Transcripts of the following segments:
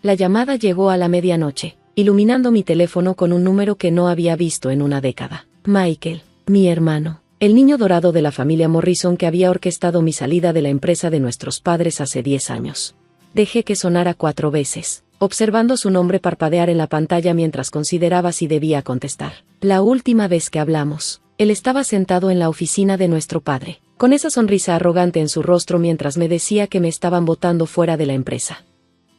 La llamada llegó a la medianoche, iluminando mi teléfono con un número que no había visto en una década. Michael, mi hermano, el niño dorado de la familia Morrison que había orquestado mi salida de la empresa de nuestros padres hace 10 años. Dejé que sonara 4 veces, observando su nombre parpadear en la pantalla mientras consideraba si debía contestar. La última vez que hablamos, él estaba sentado en la oficina de nuestro padre, con esa sonrisa arrogante en su rostro mientras me decía que me estaban botando fuera de la empresa.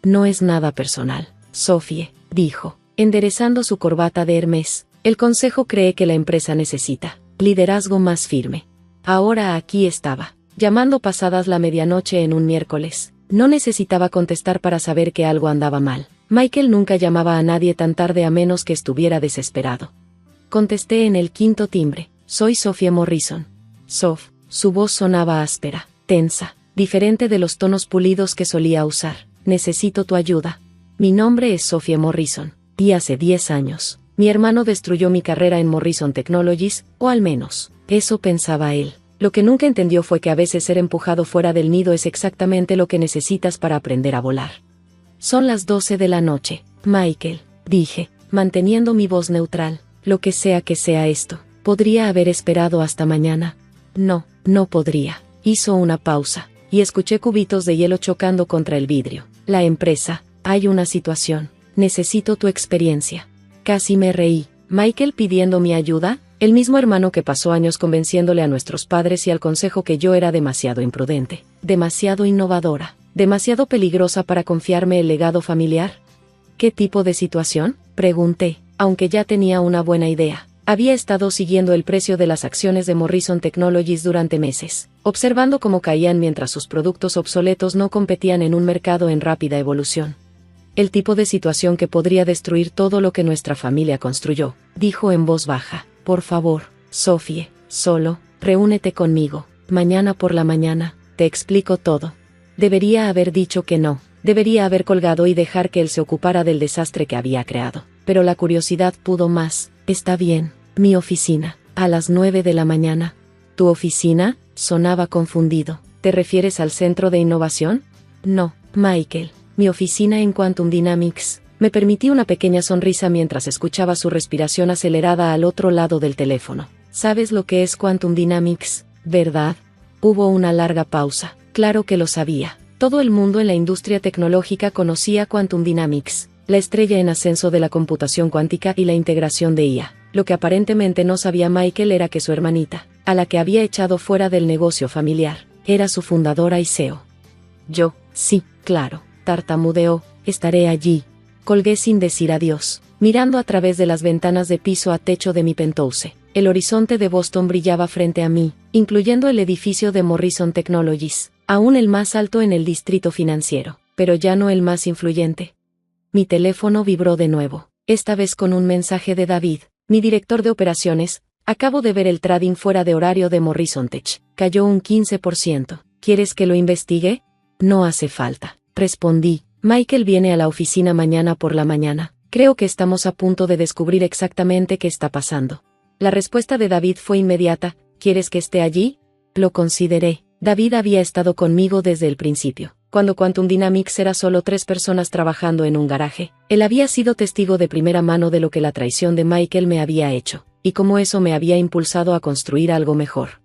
No es nada personal, Sophie, dijo, enderezando su corbata de Hermes. El consejo cree que la empresa necesita liderazgo más firme. Ahora aquí estaba, llamando pasadas la medianoche en un miércoles. No necesitaba contestar para saber que algo andaba mal. Michael nunca llamaba a nadie tan tarde a menos que estuviera desesperado. Contesté en el 5.º timbre. Soy Sophie Morrison. Soph, su voz sonaba áspera, tensa, diferente de los tonos pulidos que solía usar. Necesito tu ayuda. Mi nombre es Sophie Morrison, y hace 10 años, mi hermano destruyó mi carrera en Morrison Technologies, o al menos, eso pensaba él. Lo que nunca entendió fue que a veces ser empujado fuera del nido es exactamente lo que necesitas para aprender a volar. Son las 12 de la noche, Michael, dije, manteniendo mi voz neutral. Lo que sea esto, ¿podría haber esperado hasta mañana? No, no podría. Hizo una pausa, y escuché cubitos de hielo chocando contra el vidrio. La empresa, hay una situación, necesito tu experiencia. Casi me reí. Michael pidiendo mi ayuda, el mismo hermano que pasó años convenciéndole a nuestros padres y al consejo que yo era demasiado imprudente, demasiado innovadora, demasiado peligrosa para confiarme el legado familiar. ¿Qué tipo de situación?, pregunté, aunque ya tenía una buena idea. Había estado siguiendo el precio de las acciones de Morrison Technologies durante meses, observando cómo caían mientras sus productos obsoletos no competían en un mercado en rápida evolución. El tipo de situación que podría destruir todo lo que nuestra familia construyó, dijo en voz baja. Por favor, Sophie, solo, reúnete conmigo, mañana por la mañana, te explico todo. Debería haber dicho que no, debería haber colgado y dejar que él se ocupara del desastre que había creado, pero la curiosidad pudo más. Está bien, mi oficina, a las 9 de la mañana. ¿Tu oficina?, sonaba confundido. ¿Te refieres al centro de innovación? No, Michael, mi oficina en Quantum Dynamics. Me permití una pequeña sonrisa mientras escuchaba su respiración acelerada al otro lado del teléfono. ¿Sabes lo que es Quantum Dynamics, verdad? Hubo una larga pausa. Claro que lo sabía. Todo el mundo en la industria tecnológica conocía Quantum Dynamics, la estrella en ascenso de la computación cuántica y la integración de IA. Lo que aparentemente no sabía Michael era que su hermanita, a la que había echado fuera del negocio familiar, era su fundadora y CEO. Yo, sí, claro, tartamudeó, estaré allí. Colgué sin decir adiós, mirando a través de las ventanas de piso a techo de mi penthouse. El horizonte de Boston brillaba frente a mí, incluyendo el edificio de Morrison Technologies, aún el más alto en el distrito financiero, pero ya no el más influyente. Mi teléfono vibró de nuevo, esta vez con un mensaje de David, mi director de operaciones. Acabo de ver el trading fuera de horario de Morrison Tech, cayó un 15%. ¿Quieres que lo investigue? No hace falta, respondí. Michael viene a la oficina mañana por la mañana. Creo que estamos a punto de descubrir exactamente qué está pasando. La respuesta de David fue inmediata. ¿Quieres que esté allí? Lo consideré. David había estado conmigo desde el principio. Cuando Quantum Dynamics era solo 3 personas trabajando en un garaje, él había sido testigo de primera mano de lo que la traición de Michael me había hecho, y cómo eso me había impulsado a construir algo mejor.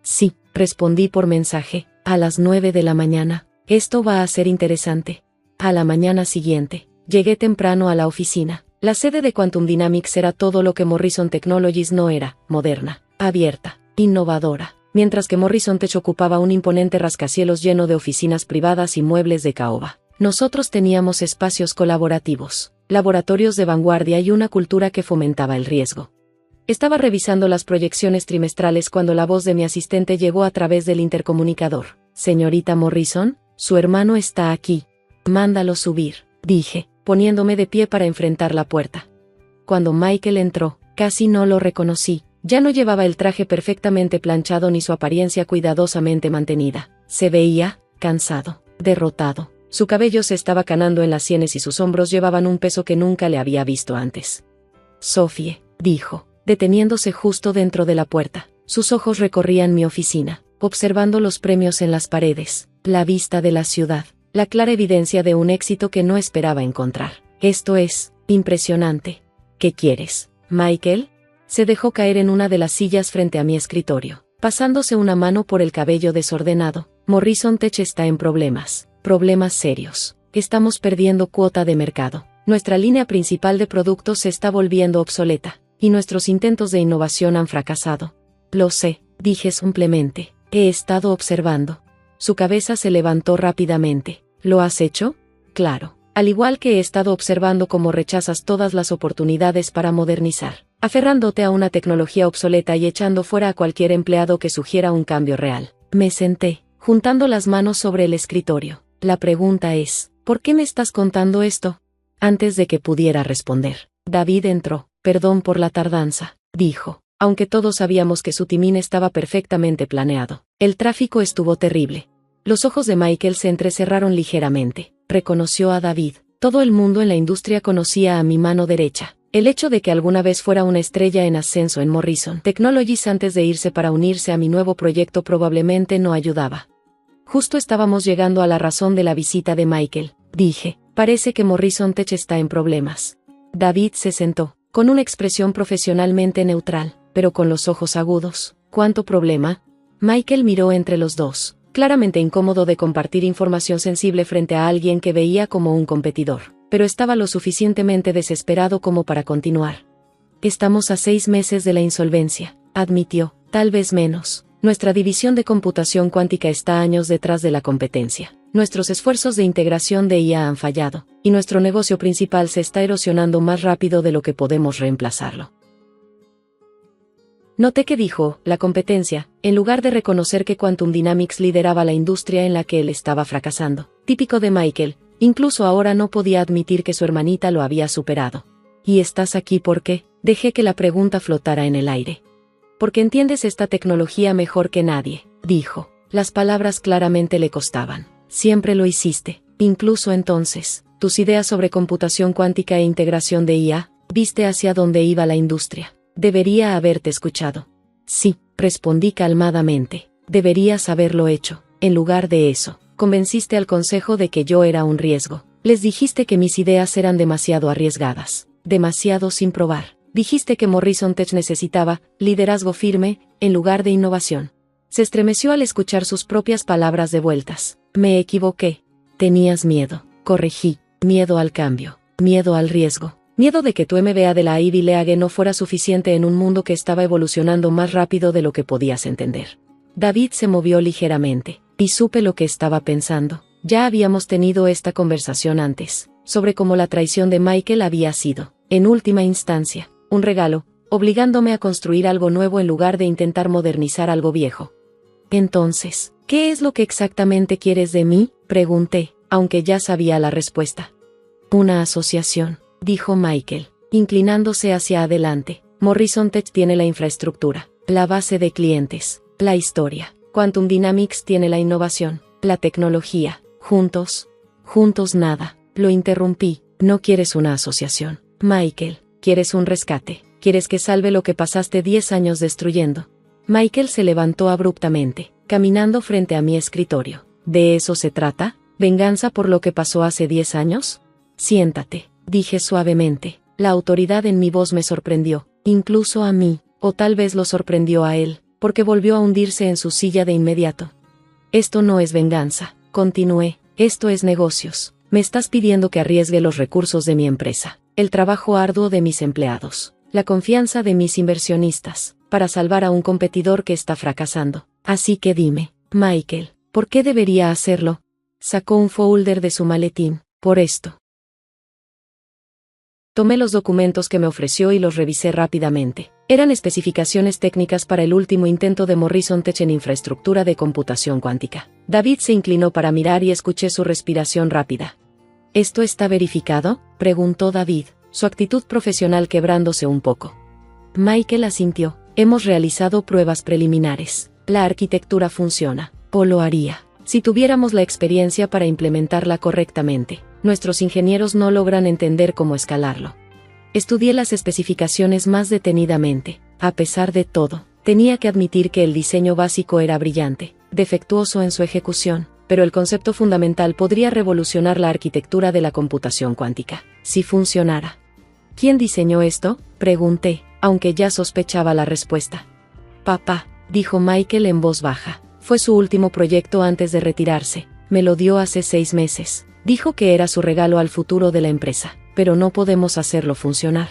Sí, respondí por mensaje, a las 9 de la mañana. Esto va a ser interesante. A la mañana siguiente, llegué temprano a la oficina. La sede de Quantum Dynamics era todo lo que Morrison Technologies no era: moderna, abierta, innovadora, mientras que Morrison Tech ocupaba un imponente rascacielos lleno de oficinas privadas y muebles de caoba. Nosotros teníamos espacios colaborativos, laboratorios de vanguardia y una cultura que fomentaba el riesgo. Estaba revisando las proyecciones trimestrales cuando la voz de mi asistente llegó a través del intercomunicador. Señorita Morrison, su hermano está aquí. Mándalo subir, dije, poniéndome de pie para enfrentar la puerta. Cuando Michael entró, casi no lo reconocí. Ya no llevaba el traje perfectamente planchado ni su apariencia cuidadosamente mantenida. Se veía cansado, derrotado. Su cabello se estaba canando en las sienes y sus hombros llevaban un peso que nunca le había visto antes. Sophie, dijo, deteniéndose justo dentro de la puerta. Sus ojos recorrían mi oficina, observando los premios en las paredes, la vista de la ciudad. la clara evidencia de un éxito que no esperaba encontrar. Esto es impresionante. ¿Qué quieres, Michael? Se dejó caer en una de las sillas frente a mi escritorio, pasándose una mano por el cabello desordenado. Morrison Tech está en problemas serios. Estamos perdiendo cuota de mercado. Nuestra línea principal de productos se está volviendo obsoleta, y nuestros intentos de innovación han fracasado. Lo sé, dije simplemente. He estado observando. Su cabeza se levantó rápidamente. ¿Lo has hecho? Claro. Al igual que he estado observando cómo rechazas todas las oportunidades para modernizar, aferrándote a una tecnología obsoleta y echando fuera a cualquier empleado que sugiera un cambio real. Me senté, juntando las manos sobre el escritorio. La pregunta es, ¿por qué me estás contando esto? Antes de que pudiera responder, David entró. Perdón por la tardanza, dijo. Aunque todos sabíamos que su timín estaba perfectamente planeado, el tráfico estuvo terrible. Los ojos de Michael se entrecerraron ligeramente. Reconoció a David. Todo el mundo en la industria conocía a mi mano derecha. El hecho de que alguna vez fuera una estrella en ascenso en Morrison Technologies antes de irse para unirse a mi nuevo proyecto probablemente no ayudaba. Justo estábamos llegando a la razón de la visita de Michael, dije. Parece que Morrison Tech está en problemas. David se sentó, con una expresión profesionalmente neutral, pero con los ojos agudos. ¿Cuánto problema? Michael miró entre los dos, claramente incómodo de compartir información sensible frente a alguien que veía como un competidor, pero estaba lo suficientemente desesperado como para continuar. Estamos a 6 meses de la insolvencia, admitió, tal vez menos. Nuestra división de computación cuántica está años detrás de la competencia. Nuestros esfuerzos de integración de IA han fallado, y nuestro negocio principal se está erosionando más rápido de lo que podemos reemplazarlo. Noté que dijo, la competencia, en lugar de reconocer que Quantum Dynamics lideraba la industria en la que él estaba fracasando. Típico de Michael, incluso ahora no podía admitir que su hermanita lo había superado. ¿Y estás aquí por qué? Dejé que la pregunta flotara en el aire. Porque entiendes esta tecnología mejor que nadie, dijo. Las palabras claramente le costaban. Siempre lo hiciste. Incluso entonces, tus ideas sobre computación cuántica e integración de IA, viste hacia dónde iba la industria. Debería haberte escuchado. Sí, respondí calmadamente. Deberías haberlo hecho. En lugar de eso, convenciste al consejo de que yo era un riesgo. Les dijiste que mis ideas eran demasiado arriesgadas, demasiado sin probar. Dijiste que Morrison Tech necesitaba liderazgo firme, en lugar de innovación. Se estremeció al escuchar sus propias palabras devueltas. Me equivoqué. Tenías miedo, corregí. Miedo al cambio, miedo al riesgo. Miedo de que tu MBA de la Ivy League no fuera suficiente en un mundo que estaba evolucionando más rápido de lo que podías entender. David se movió ligeramente, y supe lo que estaba pensando. Ya habíamos tenido esta conversación antes, sobre cómo la traición de Michael había sido, en última instancia, un regalo, obligándome a construir algo nuevo en lugar de intentar modernizar algo viejo. Entonces, ¿qué es lo que exactamente quieres de mí? Pregunté, aunque ya sabía la respuesta. Una asociación, dijo Michael, inclinándose hacia adelante. Morrison Tech tiene la infraestructura, la base de clientes, la historia. Quantum Dynamics tiene la innovación, la tecnología. Juntos nada. Lo interrumpí. No quieres una asociación, Michael. Quieres un rescate. Quieres que salve lo que pasaste 10 años destruyendo. Michael se levantó abruptamente, caminando frente a mi escritorio. ¿De eso se trata? ¿Venganza por lo que pasó hace 10 años? Siéntate, dije suavemente. La autoridad en mi voz me sorprendió, incluso a mí, o tal vez lo sorprendió a él, porque volvió a hundirse en su silla de inmediato. Esto no es venganza, continué, esto es negocios. Me estás pidiendo que arriesgue los recursos de mi empresa, el trabajo arduo de mis empleados, la confianza de mis inversionistas, para salvar a un competidor que está fracasando. Así que dime, Michael, ¿por qué debería hacerlo? Sacó un folder de su maletín. Por esto. Tomé los documentos que me ofreció y los revisé rápidamente. Eran especificaciones técnicas para el último intento de Morrison Tech en infraestructura de computación cuántica. David se inclinó para mirar y escuché su respiración rápida. ¿Esto está verificado?, preguntó David, su actitud profesional quebrándose un poco. Michael asintió. Hemos realizado pruebas preliminares. La arquitectura funciona, o lo haría, si tuviéramos la experiencia para implementarla correctamente. Nuestros ingenieros no logran entender cómo escalarlo. Estudié las especificaciones más detenidamente. A pesar de todo, tenía que admitir que el diseño básico era brillante, defectuoso en su ejecución, pero el concepto fundamental podría revolucionar la arquitectura de la computación cuántica, si funcionara. ¿Quién diseñó esto?, pregunté, aunque ya sospechaba la respuesta. Papá, dijo Michael en voz baja. Fue su último proyecto antes de retirarse. Me lo dio hace 6 meses. Dijo que era su regalo al futuro de la empresa, pero no podemos hacerlo funcionar.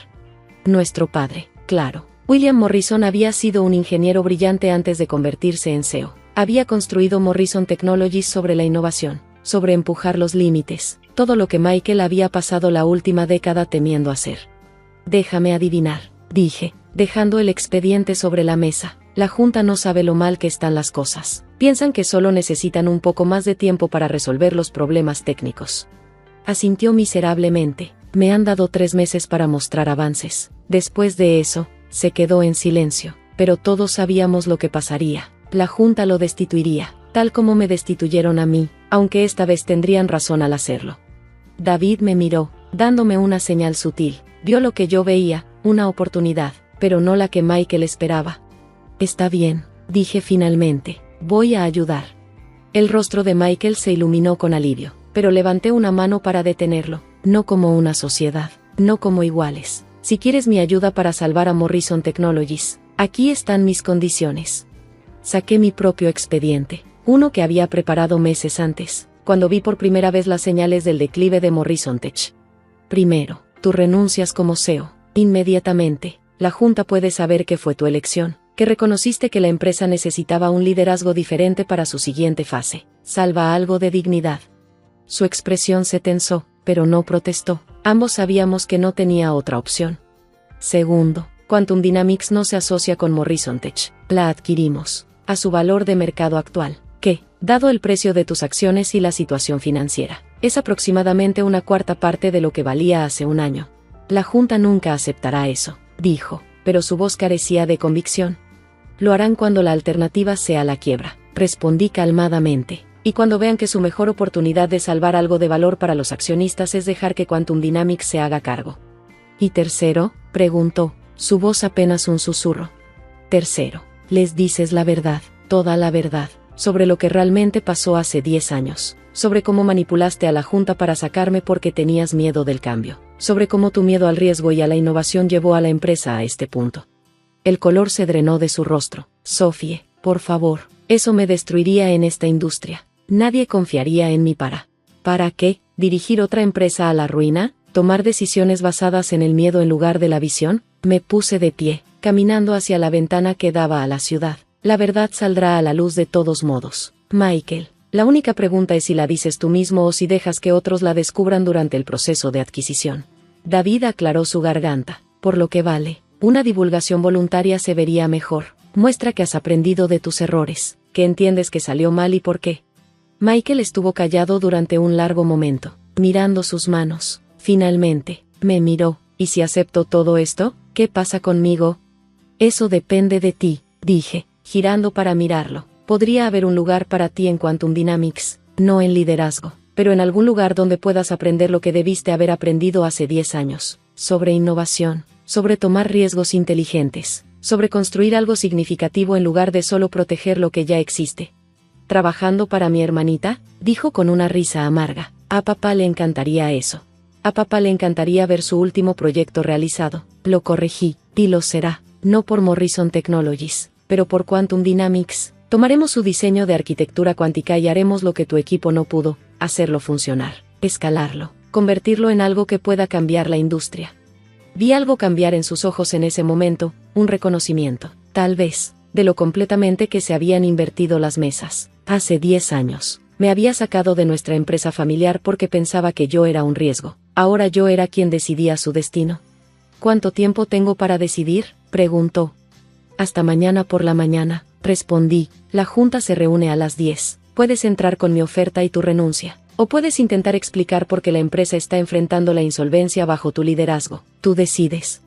Nuestro padre, claro. William Morrison había sido un ingeniero brillante antes de convertirse en CEO. Había construido Morrison Technologies sobre la innovación, sobre empujar los límites, todo lo que Michael había pasado la última década temiendo hacer. Déjame adivinar, dije, dejando el expediente sobre la mesa. La Junta no sabe lo mal que están las cosas. Piensan que solo necesitan un poco más de tiempo para resolver los problemas técnicos. Asintió miserablemente. Me han dado 3 meses para mostrar avances. Después de eso, se quedó en silencio. Pero todos sabíamos lo que pasaría. La Junta lo destituiría, tal como me destituyeron a mí, aunque esta vez tendrían razón al hacerlo. David me miró, dándome una señal sutil. Vio lo que yo veía, una oportunidad, pero no la que Michael esperaba. Está bien, dije finalmente, voy a ayudar. El rostro de Michael se iluminó con alivio, pero levanté una mano para detenerlo, no como una sociedad, no como iguales. Si quieres mi ayuda para salvar a Morrison Technologies, aquí están mis condiciones. Saqué mi propio expediente, uno que había preparado meses antes, cuando vi por primera vez las señales del declive de Morrison Tech. Primero, tú renuncias como CEO, inmediatamente. La Junta puede saber que fue tu elección, que reconociste que la empresa necesitaba un liderazgo diferente para su siguiente fase. Salva algo de dignidad. Su expresión se tensó, pero no protestó. Ambos sabíamos que no tenía otra opción. Segundo, Quantum Dynamics no se asocia con Morrison Tech. La adquirimos, a su valor de mercado actual, que, dado el precio de tus acciones y la situación financiera, es aproximadamente 1/4 parte de lo que valía hace un año. La Junta nunca aceptará eso, dijo, pero su voz carecía de convicción. Lo harán cuando la alternativa sea la quiebra, respondí calmadamente, y cuando vean que su mejor oportunidad de salvar algo de valor para los accionistas es dejar que Quantum Dynamics se haga cargo. ¿Y tercero?, preguntó, su voz apenas un susurro. Tercero, les dices la verdad, toda la verdad, sobre lo que realmente pasó hace 10 años, sobre cómo manipulaste a la Junta para sacarme porque tenías miedo del cambio, sobre cómo tu miedo al riesgo y a la innovación llevó a la empresa a este punto. El color se drenó de su rostro. Sophie, por favor, eso me destruiría en esta industria. Nadie confiaría en mí ¿Para qué? ¿Dirigir otra empresa a la ruina? ¿Tomar decisiones basadas en el miedo en lugar de la visión? Me puse de pie, caminando hacia la ventana que daba a la ciudad. La verdad saldrá a la luz de todos modos. Michael, la única pregunta es si la dices tú mismo o si dejas que otros la descubran durante el proceso de adquisición. David aclaró su garganta. Por lo que vale, una divulgación voluntaria se vería mejor. Muestra que has aprendido de tus errores, que entiendes que salió mal y por qué. Michael estuvo callado durante un largo momento, mirando sus manos. Finalmente, me miró. ¿Y si acepto todo esto, qué pasa conmigo? Eso depende de ti, dije, girando para mirarlo. Podría haber un lugar para ti en Quantum Dynamics, no en liderazgo, pero en algún lugar donde puedas aprender lo que debiste haber aprendido hace 10 años, sobre innovación, sobre tomar riesgos inteligentes, sobre construir algo significativo en lugar de solo proteger lo que ya existe. ¿Trabajando para mi hermanita?, dijo con una risa amarga. A papá le encantaría eso. A papá le encantaría ver su último proyecto realizado. Lo corregí, y lo será, no por Morrison Technologies, pero por Quantum Dynamics. Tomaremos su diseño de arquitectura cuántica y haremos lo que tu equipo no pudo, hacerlo funcionar, escalarlo, convertirlo en algo que pueda cambiar la industria. Vi algo cambiar en sus ojos en ese momento, un reconocimiento, tal vez, de lo completamente que se habían invertido las mesas. Hace 10 años, me había sacado de nuestra empresa familiar porque pensaba que yo era un riesgo. Ahora yo era quien decidía su destino. ¿Cuánto tiempo tengo para decidir?, preguntó. Hasta mañana por la mañana, respondí. La Junta se reúne a las 10. Puedes entrar con mi oferta y tu renuncia. O puedes intentar explicar por qué la empresa está enfrentando la insolvencia bajo tu liderazgo. Tú decides.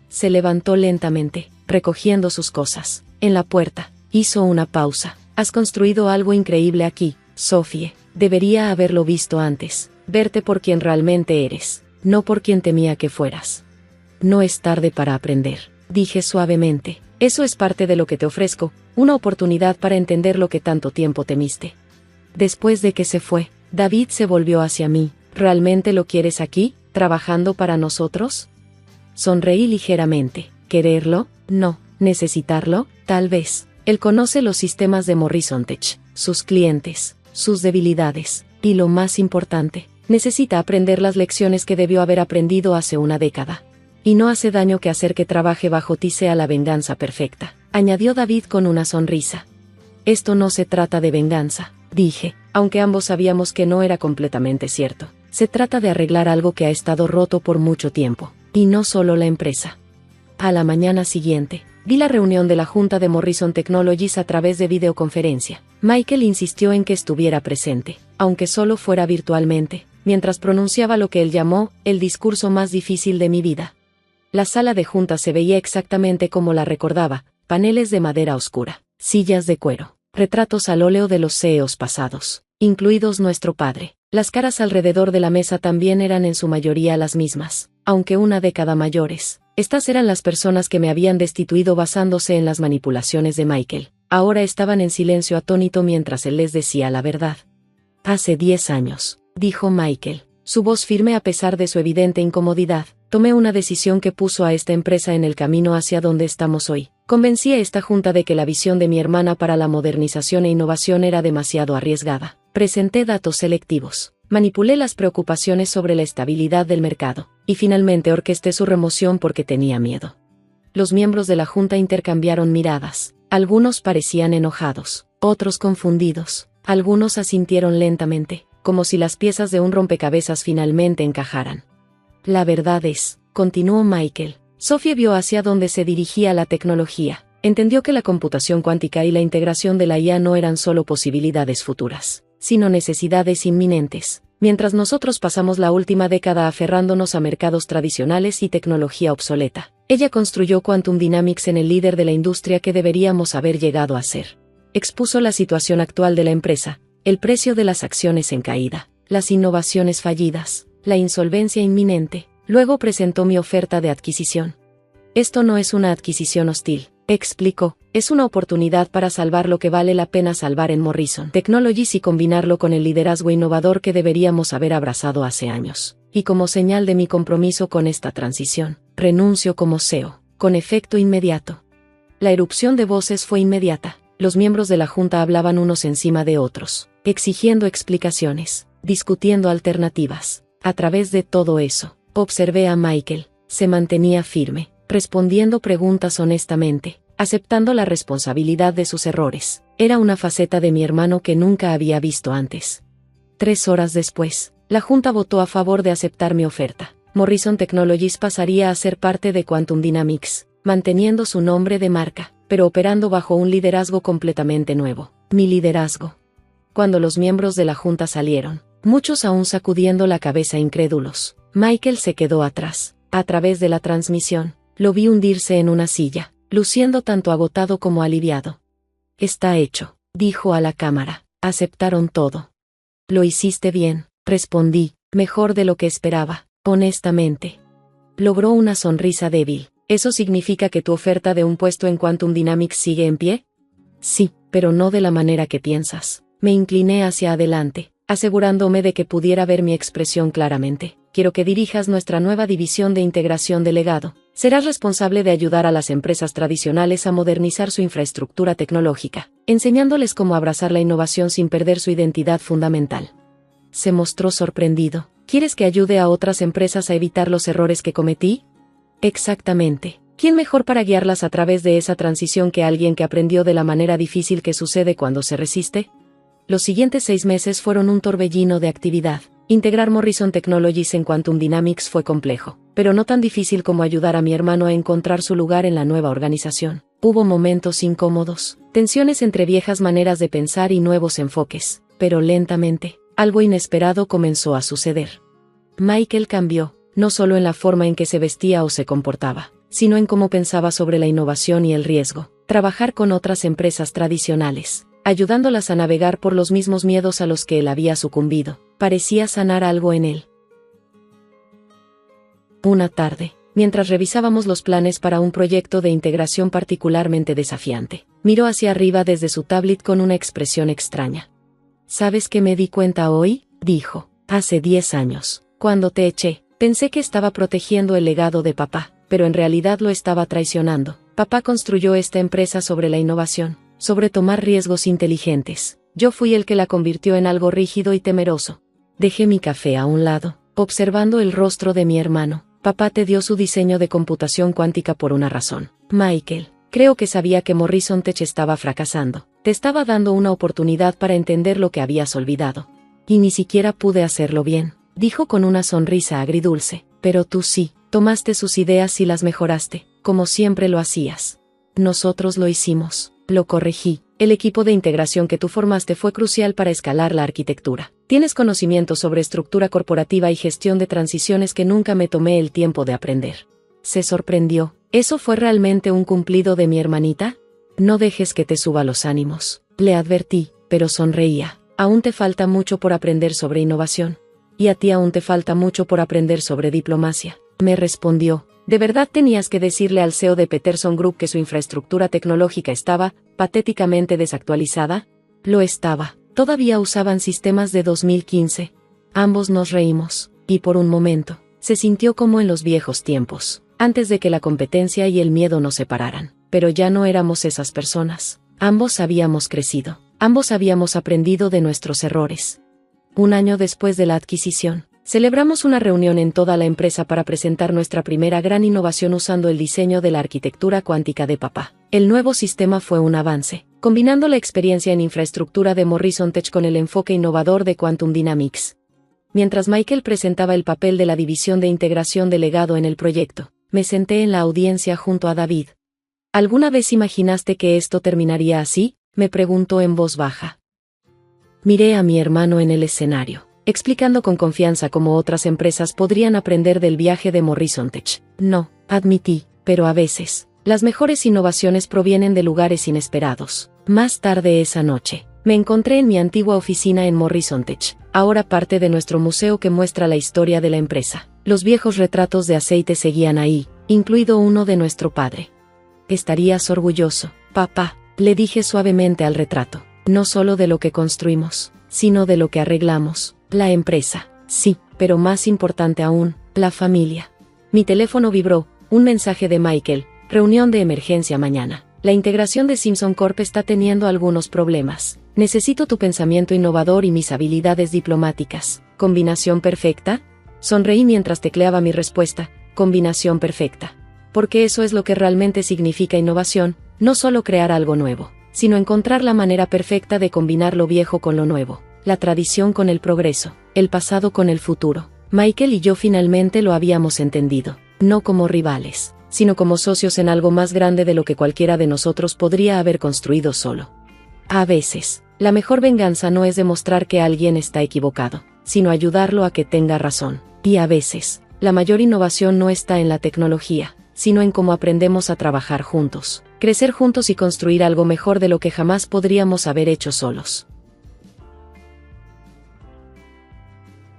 Se levantó lentamente, recogiendo sus cosas. En la puerta, hizo una pausa. Has construido algo increíble aquí, Sophie. Debería haberlo visto antes. Verte por quien realmente eres, no por quien temía que fueras. No es tarde para aprender, dije suavemente. Eso es parte de lo que te ofrezco, una oportunidad para entender lo que tanto tiempo temiste. Después de que se fue, David se volvió hacia mí. ¿Realmente lo quieres aquí, trabajando para nosotros? Sonreí ligeramente. ¿Quererlo? No. ¿Necesitarlo? Tal vez. Él conoce los sistemas de Morrison Tech, sus clientes, sus debilidades, y lo más importante, necesita aprender las lecciones que debió haber aprendido hace una década. Y no hace daño que hacer que trabaje bajo ti sea la venganza perfecta, añadió David con una sonrisa. Esto no se trata de venganza, dije, aunque ambos sabíamos que no era completamente cierto. Se trata de arreglar algo que ha estado roto por mucho tiempo, y no solo la empresa. A la mañana siguiente, vi la reunión de la junta de Morrison Technologies a través de videoconferencia. Michael insistió en que estuviera presente, aunque solo fuera virtualmente, mientras pronunciaba lo que él llamó el discurso más difícil de mi vida. La sala de junta se veía exactamente como la recordaba, paneles de madera oscura, sillas de cuero, retratos al óleo de los CEOs pasados, incluidos nuestro padre. Las caras alrededor de la mesa también eran en su mayoría las mismas, aunque una década mayores. Estas eran las personas que me habían destituido basándose en las manipulaciones de Michael. Ahora estaban en silencio atónito mientras él les decía la verdad. Hace 10 años, dijo Michael, su voz firme a pesar de su evidente incomodidad, tomé una decisión que puso a esta empresa en el camino hacia donde estamos hoy. Convencí a esta junta de que la visión de mi hermana para la modernización e innovación era demasiado arriesgada. Presenté datos selectivos, manipulé las preocupaciones sobre la estabilidad del mercado, y finalmente orquesté su remoción porque tenía miedo. Los miembros de la junta intercambiaron miradas. Algunos parecían enojados, otros confundidos, algunos asintieron lentamente, como si las piezas de un rompecabezas finalmente encajaran. La verdad es, continuó Michael, Sophie vio hacia dónde se dirigía la tecnología, entendió que la computación cuántica y la integración de la IA no eran solo posibilidades futuras, sino necesidades inminentes. Mientras nosotros pasamos la última década aferrándonos a mercados tradicionales y tecnología obsoleta, ella construyó Quantum Dynamics en el líder de la industria que deberíamos haber llegado a ser. Expuso la situación actual de la empresa, el precio de las acciones en caída, las innovaciones fallidas, la insolvencia inminente. Luego presentó mi oferta de adquisición. Esto no es una adquisición hostil, explicó, es una oportunidad para salvar lo que vale la pena salvar en Morrison Technologies y combinarlo con el liderazgo innovador que deberíamos haber abrazado hace años. Y como señal de mi compromiso con esta transición, renuncio como CEO, con efecto inmediato. La erupción de voces fue inmediata. Los miembros de la junta hablaban unos encima de otros, exigiendo explicaciones, discutiendo alternativas. A través de todo eso, observé a Michael, se mantenía firme, respondiendo preguntas honestamente, aceptando la responsabilidad de sus errores. Era una faceta de mi hermano que nunca había visto antes. 3 horas después, la junta votó a favor de aceptar mi oferta. Morrison Technologies pasaría a ser parte de Quantum Dynamics, manteniendo su nombre de marca, pero operando bajo un liderazgo completamente nuevo, mi liderazgo. Cuando los miembros de la junta salieron, muchos aún sacudiendo la cabeza incrédulos, Michael se quedó atrás. A través de la transmisión, lo vi hundirse en una silla, luciendo tanto agotado como aliviado. Está hecho, dijo a la cámara. Aceptaron todo. Lo hiciste bien, respondí, mejor de lo que esperaba, honestamente. Logró una sonrisa débil. ¿Eso significa que tu oferta de un puesto en Quantum Dynamics sigue en pie? Sí, pero no de la manera que piensas. Me incliné hacia adelante, asegurándome de que pudiera ver mi expresión claramente. Quiero que dirijas nuestra nueva división de integración de legado. Serás responsable de ayudar a las empresas tradicionales a modernizar su infraestructura tecnológica, enseñándoles cómo abrazar la innovación sin perder su identidad fundamental. Se mostró sorprendido. ¿Quieres que ayude a otras empresas a evitar los errores que cometí? Exactamente. ¿Quién mejor para guiarlas a través de esa transición que alguien que aprendió de la manera difícil que sucede cuando se resiste? Los siguientes 6 meses fueron un torbellino de actividad. Integrar Morrison Technologies en Quantum Dynamics fue complejo, pero no tan difícil como ayudar a mi hermano a encontrar su lugar en la nueva organización. Hubo momentos incómodos, tensiones entre viejas maneras de pensar y nuevos enfoques, pero lentamente, algo inesperado comenzó a suceder. Michael cambió, no solo en la forma en que se vestía o se comportaba, sino en cómo pensaba sobre la innovación y el riesgo. Trabajar con otras empresas tradicionales, ayudándolas a navegar por los mismos miedos a los que él había sucumbido, parecía sanar algo en él. Una tarde, mientras revisábamos los planes para un proyecto de integración particularmente desafiante, miró hacia arriba desde su tablet con una expresión extraña. ¿Sabes qué me di cuenta hoy? Dijo. Hace 10 años, cuando te eché, pensé que estaba protegiendo el legado de papá, pero en realidad lo estaba traicionando. Papá construyó esta empresa sobre la innovación, sobre tomar riesgos inteligentes. Yo fui el que la convirtió en algo rígido y temeroso. Dejé mi café a un lado, observando el rostro de mi hermano. Papá te dio su diseño de computación cuántica por una razón. Michael, creo que sabía que Morrison Tech estaba fracasando. Te estaba dando una oportunidad para entender lo que habías olvidado. Y ni siquiera pude hacerlo bien, dijo con una sonrisa agridulce. Pero tú sí, tomaste sus ideas y las mejoraste, como siempre lo hacías. Nosotros lo hicimos, lo corregí. El equipo de integración que tú formaste fue crucial para escalar la arquitectura. Tienes conocimiento sobre estructura corporativa y gestión de transiciones que nunca me tomé el tiempo de aprender. Se sorprendió. ¿Eso fue realmente un cumplido de mi hermanita? No dejes que te suba los ánimos, le advertí, pero sonreía. Aún te falta mucho por aprender sobre innovación. Y a ti aún te falta mucho por aprender sobre diplomacia, me respondió. ¿De verdad tenías que decirle al CEO de Peterson Group que su infraestructura tecnológica estaba patéticamente desactualizada? Lo estaba. Todavía usaban sistemas de 2015. Ambos nos reímos, y por un momento, se sintió como en los viejos tiempos, antes de que la competencia y el miedo nos separaran. Pero ya no éramos esas personas. Ambos habíamos crecido. Ambos habíamos aprendido de nuestros errores. Un año después de la adquisición, celebramos una reunión en toda la empresa para presentar nuestra primera gran innovación usando el diseño de la arquitectura cuántica de papá. El nuevo sistema fue un avance, combinando la experiencia en infraestructura de Morrison Tech con el enfoque innovador de Quantum Dynamics. Mientras Michael presentaba el papel de la división de integración delegado en el proyecto, me senté en la audiencia junto a David. ¿Alguna vez imaginaste que esto terminaría así?, me preguntó en voz baja. Miré a mi hermano en el escenario, explicando con confianza cómo otras empresas podrían aprender del viaje de Morrison Tech. No, admití, pero a veces, las mejores innovaciones provienen de lugares inesperados. Más tarde esa noche, me encontré en mi antigua oficina en Morrison Tech, ahora parte de nuestro museo que muestra la historia de la empresa. Los viejos retratos de aceite seguían ahí, incluido uno de nuestro padre. Estarías orgulloso, papá, le dije suavemente al retrato. No solo de lo que construimos, sino de lo que arreglamos. La empresa, sí, pero más importante aún, la familia. Mi teléfono vibró, un mensaje de Michael, reunión de emergencia mañana. La integración de Simpson Corp está teniendo algunos problemas. Necesito tu pensamiento innovador y mis habilidades diplomáticas. ¿Combinación perfecta? Sonreí mientras tecleaba mi respuesta, combinación perfecta. Porque eso es lo que realmente significa innovación, no solo crear algo nuevo, sino encontrar la manera perfecta de combinar lo viejo con lo nuevo, la tradición con el progreso, el pasado con el futuro. Michael y yo finalmente lo habíamos entendido, no como rivales, sino como socios en algo más grande de lo que cualquiera de nosotros podría haber construido solo. A veces, la mejor venganza no es demostrar que alguien está equivocado, sino ayudarlo a que tenga razón. Y a veces, la mayor innovación no está en la tecnología, sino en cómo aprendemos a trabajar juntos, crecer juntos y construir algo mejor de lo que jamás podríamos haber hecho solos.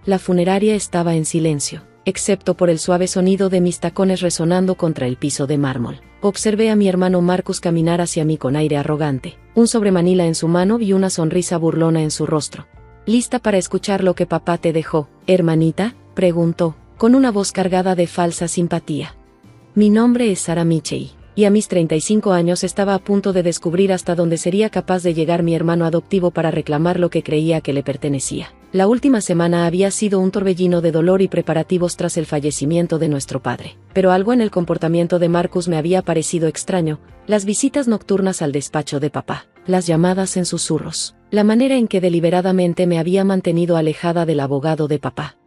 La funeraria estaba en silencio, excepto por el suave sonido de mis tacones resonando contra el piso de mármol. Observé a mi hermano Marcus caminar hacia mí con aire arrogante, un sobremanila en su mano y una sonrisa burlona en su rostro. ¿Lista para escuchar lo que papá te dejó, hermanita?, preguntó, con una voz cargada de falsa simpatía. Mi nombre es Sarah Michei, y a mis 35 años estaba a punto de descubrir hasta dónde sería capaz de llegar mi hermano adoptivo para reclamar lo que creía que le pertenecía. La última semana había sido un torbellino de dolor y preparativos tras el fallecimiento de nuestro padre. Pero algo en el comportamiento de Marcus me había parecido extraño: las visitas nocturnas al despacho de papá, las llamadas en susurros, la manera en que deliberadamente me había mantenido alejada del abogado de papá.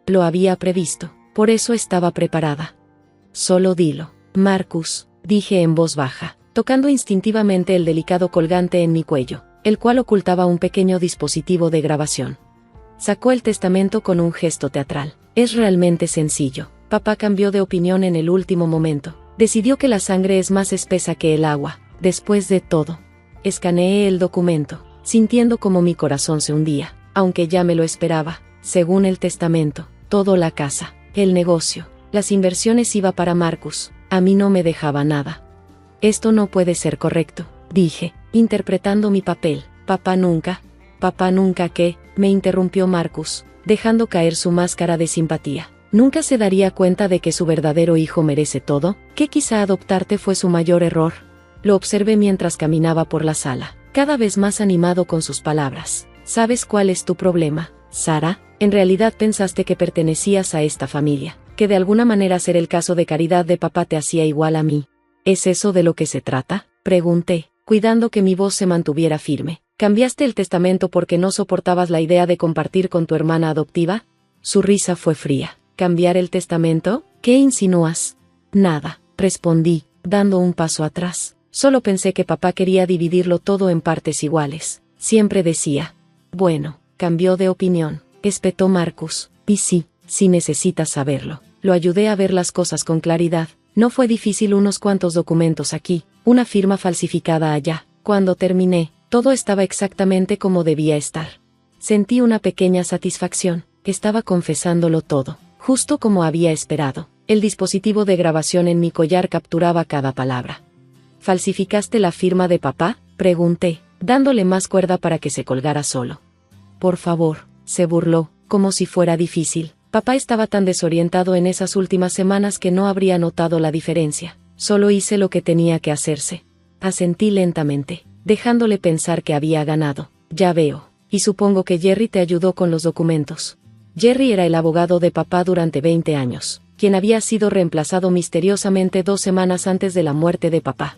Lo había previsto, por eso estaba preparada. Solo dilo, Marcus, dije en voz baja, tocando instintivamente el delicado colgante en mi cuello, el cual ocultaba un pequeño dispositivo de grabación. Sacó el testamento con un gesto teatral. Es realmente sencillo. Papá cambió de opinión en el último momento. Decidió que la sangre es más espesa que el agua. Después de todo, escaneé el documento, sintiendo como mi corazón se hundía, aunque ya me lo esperaba. Según el testamento, toda la casa, el negocio, las inversiones iba para Marcus. A mí no me dejaba nada. Esto no puede ser correcto, dije, interpretando mi papel. Papá nunca Papá nunca que, me interrumpió Marcus, dejando caer su máscara de simpatía. ¿Nunca se daría cuenta de que su verdadero hijo merece todo? ¿Que quizá adoptarte fue su mayor error? Lo observé mientras caminaba por la sala, cada vez más animado con sus palabras. ¿Sabes cuál es tu problema, Sara? En realidad pensaste que pertenecías a esta familia, que de alguna manera ser el caso de caridad de papá te hacía igual a mí. ¿Es eso de lo que se trata?, pregunté, cuidando que mi voz se mantuviera firme. ¿Cambiaste el testamento porque no soportabas la idea de compartir con tu hermana adoptiva? Su risa fue fría. ¿Cambiar el testamento? ¿Qué insinúas? Nada, respondí, dando un paso atrás. Solo pensé que papá quería dividirlo todo en partes iguales. Siempre decía. Bueno, cambió de opinión, espetó Marcus. Y sí necesitas saberlo. Lo ayudé a ver las cosas con claridad. No fue difícil, unos cuantos documentos aquí, una firma falsificada allá. Cuando terminé, todo estaba exactamente como debía estar. Sentí una pequeña satisfacción. Estaba confesándolo todo, justo como había esperado. El dispositivo de grabación en mi collar capturaba cada palabra. ¿Falsificaste la firma de papá?, pregunté, dándole más cuerda para que se colgara solo. Por favor, se burló, como si fuera difícil. Papá estaba tan desorientado en esas últimas semanas que no habría notado la diferencia. Solo hice lo que tenía que hacerse. Asentí lentamente, dejándole pensar que había ganado. Ya veo. Y supongo que Jerry te ayudó con los documentos. Jerry era el abogado de papá durante 20 años, quien había sido reemplazado misteriosamente 2 semanas antes de la muerte de papá.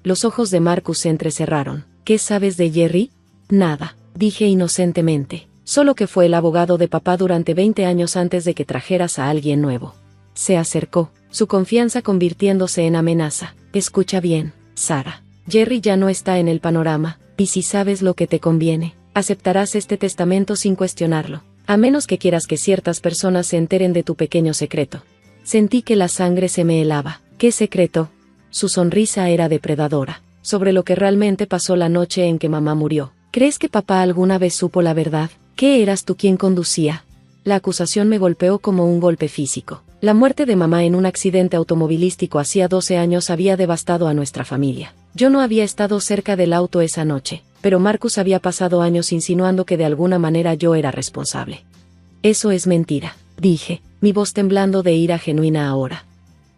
Los ojos de Marcus se entrecerraron. ¿Qué sabes de Jerry? Nada, dije inocentemente. Solo que fue el abogado de papá durante 20 años antes de que trajeras a alguien nuevo. Se acercó, su confianza convirtiéndose en amenaza. Escucha bien, Sara. Jerry ya no está en el panorama, y si sabes lo que te conviene, aceptarás este testamento sin cuestionarlo. A menos que quieras que ciertas personas se enteren de tu pequeño secreto. Sentí que la sangre se me helaba. ¿Qué secreto? Su sonrisa era depredadora. Sobre lo que realmente pasó la noche en que mamá murió. ¿Crees que papá alguna vez supo la verdad? ¿Qué eras tú quien conducía? La acusación me golpeó como un golpe físico. La muerte de mamá en un accidente automovilístico hacía 12 años había devastado a nuestra familia. Yo no había estado cerca del auto esa noche, pero Marcus había pasado años insinuando que de alguna manera yo era responsable. Eso es mentira, dije, mi voz temblando de ira genuina ahora.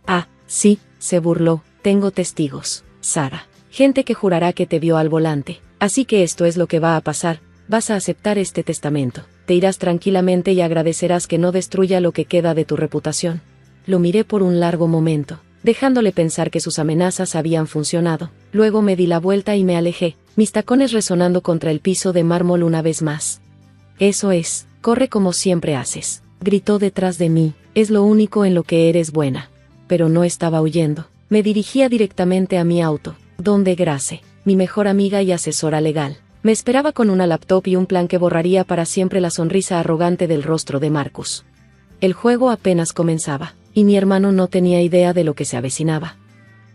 Ah, sí, se burló, tengo testigos, Sara. Gente que jurará que te vio al volante. Así que esto es lo que va a pasar, vas a aceptar este testamento. Te irás tranquilamente y agradecerás que no destruya lo que queda de tu reputación. Lo miré por un largo momento, dejándole pensar que sus amenazas habían funcionado. Luego me di la vuelta y me alejé, mis tacones resonando contra el piso de mármol una vez más. Eso es, corre como siempre haces, gritó detrás de mí, es lo único en lo que eres buena. Pero no estaba huyendo, me dirigía directamente a mi auto, donde Grace, mi mejor amiga y asesora legal, me esperaba con una laptop y un plan que borraría para siempre la sonrisa arrogante del rostro de Marcus. El juego apenas comenzaba, y mi hermano no tenía idea de lo que se avecinaba.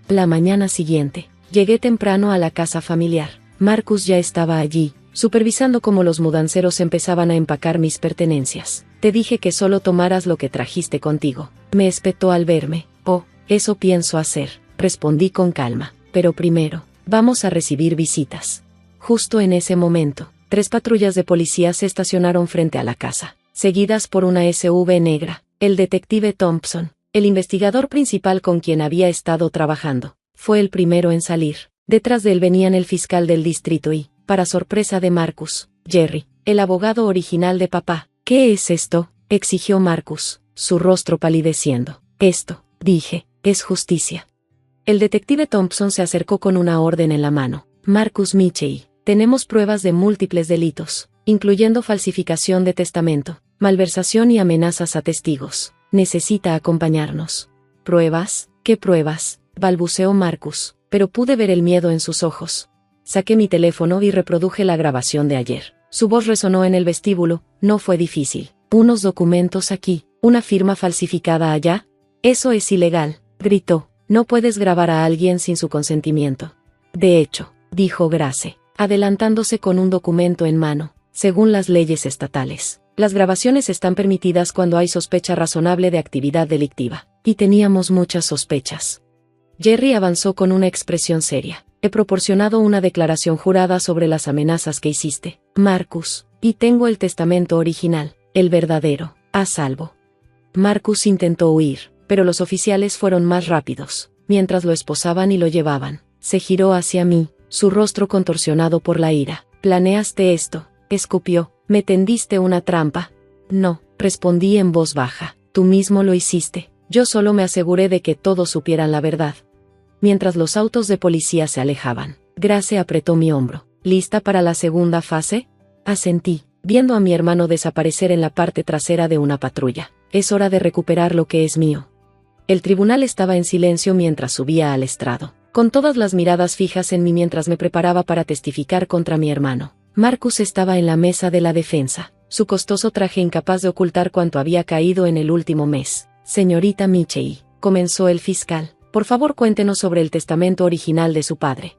La mañana siguiente, llegué temprano a la casa familiar. Marcus ya estaba allí, supervisando cómo los mudanceros empezaban a empacar mis pertenencias. Te dije que solo tomaras lo que trajiste contigo. Me espetó al verme. Oh, eso pienso hacer, respondí con calma. Pero primero, vamos a recibir visitas. Justo en ese momento, 3 patrullas de policía se estacionaron frente a la casa, seguidas por una SUV negra. El detective Thompson, el investigador principal con quien había estado trabajando, fue el primero en salir. Detrás de él venían el fiscal del distrito y, para sorpresa de Marcus, Jerry, el abogado original de papá. ¿Qué es esto?, exigió Marcus, su rostro palideciendo. Esto, dije, es justicia. El detective Thompson se acercó con una orden en la mano. Marcus Mitchell, tenemos pruebas de múltiples delitos, incluyendo falsificación de testamento, malversación y amenazas a testigos. Necesita acompañarnos. ¿Pruebas? ¿Qué pruebas?, balbuceó Marcus, pero pude ver el miedo en sus ojos. Saqué mi teléfono y reproduje la grabación de ayer. Su voz resonó en el vestíbulo, no fue difícil. Unos documentos aquí, una firma falsificada allá. Eso es ilegal, gritó. No puedes grabar a alguien sin su consentimiento. De hecho, dijo Grace, adelantándose con un documento en mano, según las leyes estatales, las grabaciones están permitidas cuando hay sospecha razonable de actividad delictiva. Y teníamos muchas sospechas. Jerry avanzó con una expresión seria. He proporcionado una declaración jurada sobre las amenazas que hiciste. Marcus, y tengo el testamento original, el verdadero, a salvo. Marcus intentó huir, pero los oficiales fueron más rápidos. Mientras lo esposaban y lo llevaban, se giró hacia mí, su rostro contorsionado por la ira. «¿Planeaste esto?», escupió. «¿Me tendiste una trampa?». «No», respondí en voz baja. «Tú mismo lo hiciste. Yo solo me aseguré de que todos supieran la verdad». Mientras los autos de policía se alejaban, Grace apretó mi hombro. «¿Lista para la segunda fase?». Asentí, viendo a mi hermano desaparecer en la parte trasera de una patrulla. «Es hora de recuperar lo que es mío». El tribunal estaba en silencio mientras subía al estrado, con todas las miradas fijas en mí mientras me preparaba para testificar contra mi hermano. Marcus estaba en la mesa de la defensa, su costoso traje incapaz de ocultar cuánto había caído en el último mes. «Señorita Michei», comenzó el fiscal, «por favor cuéntenos sobre el testamento original de su padre».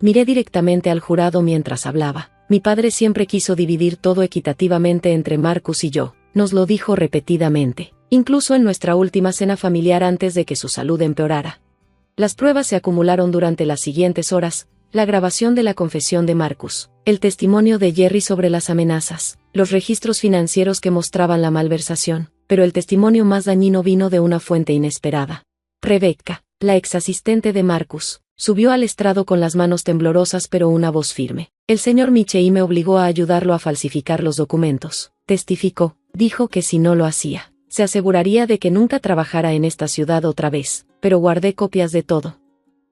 Miré directamente al jurado mientras hablaba. «Mi padre siempre quiso dividir todo equitativamente entre Marcus y yo», nos lo dijo repetidamente, incluso en nuestra última cena familiar antes de que su salud empeorara. Las pruebas se acumularon durante las siguientes horas: la grabación de la confesión de Marcus, el testimonio de Jerry sobre las amenazas, los registros financieros que mostraban la malversación, pero el testimonio más dañino vino de una fuente inesperada. Rebecca, la ex asistente de Marcus, subió al estrado con las manos temblorosas pero una voz firme. «El señor Michei me obligó a ayudarlo a falsificar los documentos», testificó. «Dijo que si no lo hacía, se aseguraría de que nunca trabajara en esta ciudad otra vez, pero guardé copias de todo».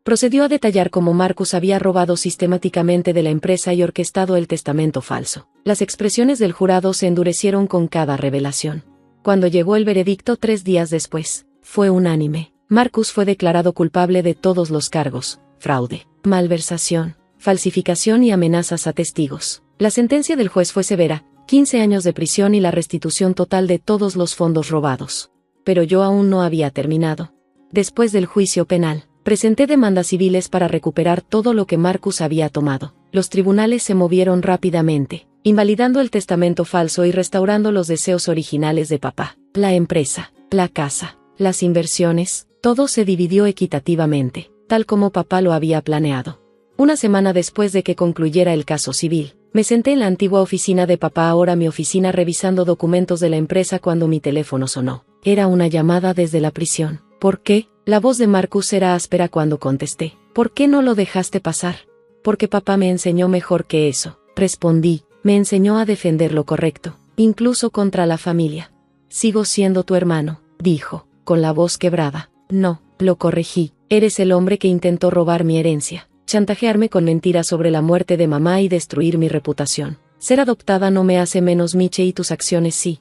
Procedió a detallar cómo Marcus había robado sistemáticamente de la empresa y orquestado el testamento falso. Las expresiones del jurado se endurecieron con cada revelación. Cuando llegó el veredicto 3 días después, fue unánime. Marcus fue declarado culpable de todos los cargos: fraude, malversación, falsificación y amenazas a testigos. La sentencia del juez fue severa: 15 años de prisión y la restitución total de todos los fondos robados. Pero yo aún no había terminado. Después del juicio penal, presenté demandas civiles para recuperar todo lo que Marcus había tomado. Los tribunales se movieron rápidamente, invalidando el testamento falso y restaurando los deseos originales de papá. La empresa, la casa, las inversiones, todo se dividió equitativamente, tal como papá lo había planeado. Una semana después de que concluyera el caso civil, me senté en la antigua oficina de papá, ahora mi oficina, revisando documentos de la empresa cuando mi teléfono sonó. Era una llamada desde la prisión. «¿Por qué?». La voz de Marcus era áspera cuando contesté. «¿Por qué no lo dejaste pasar?». «Porque papá me enseñó mejor que eso», respondí. «Me enseñó a defender lo correcto, incluso contra la familia». «Sigo siendo tu hermano», dijo, con la voz quebrada. «No», lo corregí. «Eres el hombre que intentó robar mi herencia, chantajearme con mentiras sobre la muerte de mamá y destruir mi reputación. Ser adoptada no me hace menos Michei y tus acciones sí».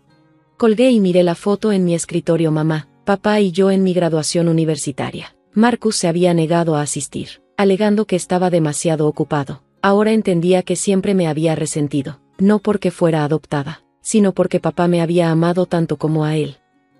Colgué y miré la foto en mi escritorio. Mamá, papá y yo en mi graduación universitaria. Marcus se había negado a asistir, alegando que estaba demasiado ocupado. Ahora entendía que siempre me había resentido, no porque fuera adoptada, sino porque papá me había amado tanto como a él.